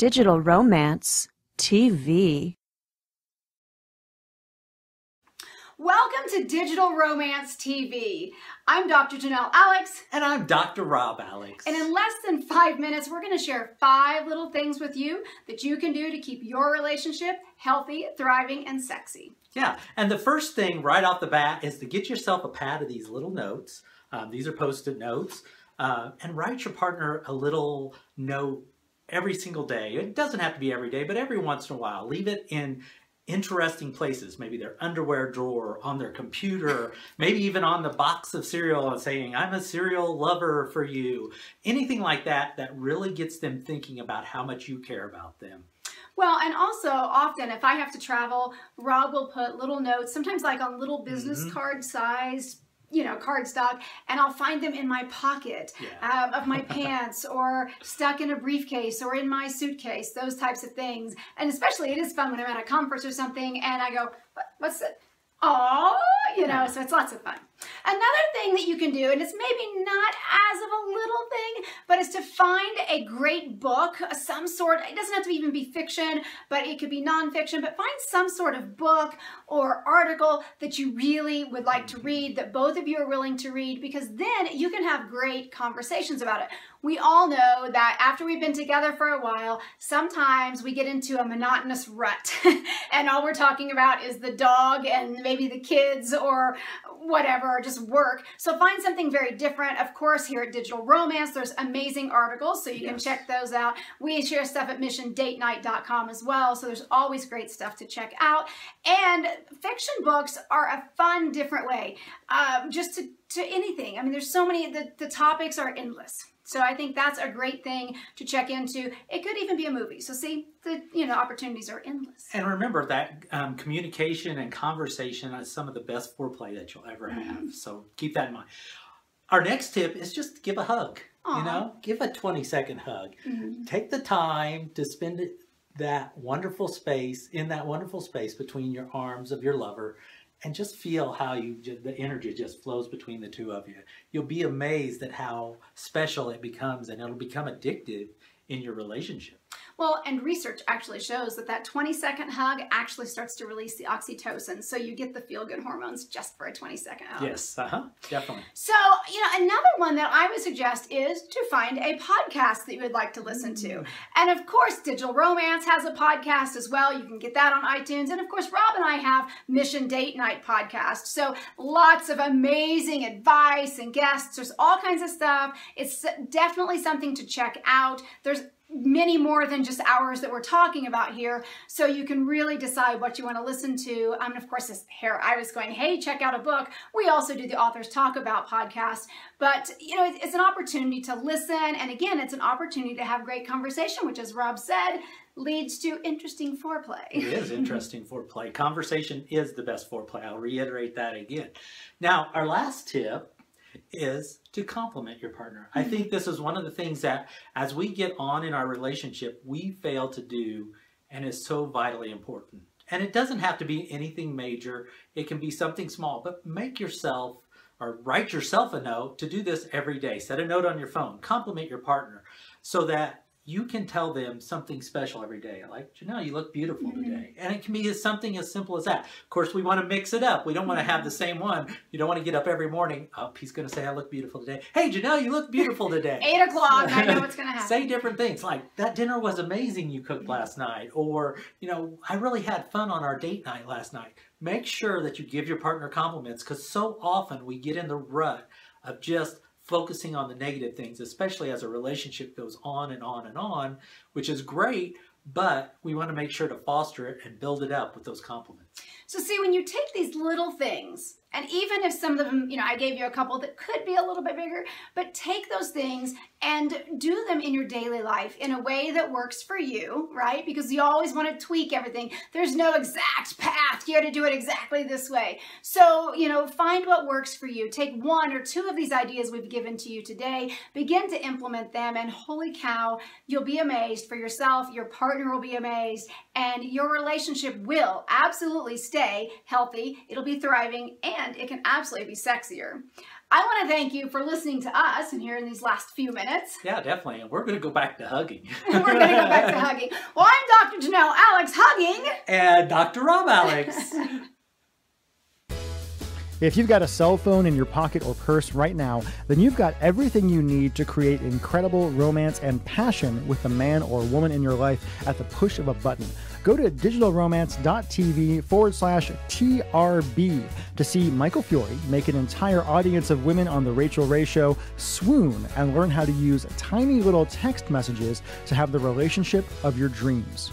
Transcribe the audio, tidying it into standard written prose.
Digital Romance TV. Welcome to Digital Romance TV. I'm Dr. Janelle Alex. And I'm Dr. Rob Alex. And in less than 5 minutes, we're going to share 5 little things with you that you can do to keep your relationship healthy, thriving, and sexy. Yeah, and the first thing right off the bat is to get yourself a pad of these little notes. These are Post-it notes. And write your partner a little note every single day. It doesn't have to be every day, but every once in a while. Leave it in interesting places, maybe their underwear drawer, on their computer, maybe even on the box of cereal and saying, I'm a cereal lover for you. Anything like that that really gets them thinking about how much you care about them. Well, and also often if I have to travel, Rob will put little notes, sometimes like on little business card size, cardstock, and I'll find them in my pocket of my pants or stuck in a briefcase or in my suitcase, those types of things. And especially it is fun when I'm at a conference or something and I go, what's it? Oh, so it's lots of fun. Another thing that you can do, and it's maybe not as of a little thing, but is to find a great book, some sort. It doesn't have to even be fiction, but it could be nonfiction, but find some sort of book or article that you really would like to read, that both of you are willing to read, because then you can have great conversations about it. We all know that after we've been together for a while, sometimes we get into a monotonous rut and all we're talking about is the dog and maybe the kids or whatever, or just work. So find something very different. Of course, here at Digital Romance, there's amazing articles, so you can check those out. We share stuff at missiondatenight.com as well, so there's always great stuff to check out. And fiction books are a fun, different way, just to anything. I mean, there's so many, the topics are endless. So I think that's a great thing to check into. It could even be a movie. So see, the opportunities are endless. And remember that communication and conversation is some of the best foreplay that you'll ever have. So keep that in mind. Our next tip is just give a hug. Give a 20-second hug. Take the time to spend in that wonderful space between your arms of your lover. And just feel how the energy just flows between the two of you. You'll be amazed at how special it becomes, and it'll become addictive in your relationship. Well, and research actually shows that 20-second hug actually starts to release the oxytocin. So you get the feel-good hormones just for a 20-second hug. Yes, definitely. So, another one that I would suggest is to find a podcast that you would like to listen to. And of course, Digital Romance has a podcast as well. You can get that on iTunes. And of course, Rob and I have Mission Date Night podcast. So lots of amazing advice and guests. There's all kinds of stuff. It's definitely something to check out. There's many more than just hours that we're talking about here, so you can really decide what you want to listen to. And of course, I was going, hey, check out a book. We also do the Authors Talk About podcast, but it's an opportunity to listen, and again, it's an opportunity to have great conversation, which, as Rob said, leads to interesting foreplay. It is interesting foreplay. Conversation is the best foreplay. I'll reiterate that again. Now, our last tip is to compliment your partner. I think this is one of the things that as we get on in our relationship, we fail to do, and is so vitally important. And it doesn't have to be anything major. It can be something small, but make yourself or write yourself a note to do this every day. Set a note on your phone. Compliment your partner so that you can tell them something special every day. Like, Janelle, you look beautiful today. And it can be something as simple as that. Of course, we want to mix it up. We don't want to have the same one. You don't want to get up every morning. Oh, he's going to say, I look beautiful today. Hey, Janelle, you look beautiful today. 8 o'clock, I know what's going to happen. Say different things like, that dinner was amazing you cooked last night. Or, I really had fun on our date night last night. Make sure that you give your partner compliments, because so often we get in the rut of just focusing on the negative things, especially as a relationship goes on and on and on, which is great, but we want to make sure to foster it and build it up with those compliments. So see, when you take these little things, and even if some of them, I gave you a couple that could be a little bit bigger, but take those things and do them in your daily life in a way that works for you, right? Because you always want to tweak everything. There's no exact path. You got to do it exactly this way. So, find what works for you. Take 1 or 2 of these ideas we've given to you today, begin to implement them, and holy cow, you'll be amazed for yourself, your partner will be amazed, and your relationship will absolutely stay healthy. It'll be thriving, and it can absolutely be sexier. I want to thank you for listening to us and here in these last few minutes. Yeah, definitely. And we're going to go back to hugging. We're going to go back to hugging. Well, I'm Dr. Janelle Alex hugging. And Dr. Rob Alex. If you've got a cell phone in your pocket or purse right now, then you've got everything you need to create incredible romance and passion with the man or woman in your life at the push of a button. Go to digitalromance.tv/TRB to see Michael Fiore make an entire audience of women on The Rachel Ray Show swoon and learn how to use tiny little text messages to have the relationship of your dreams.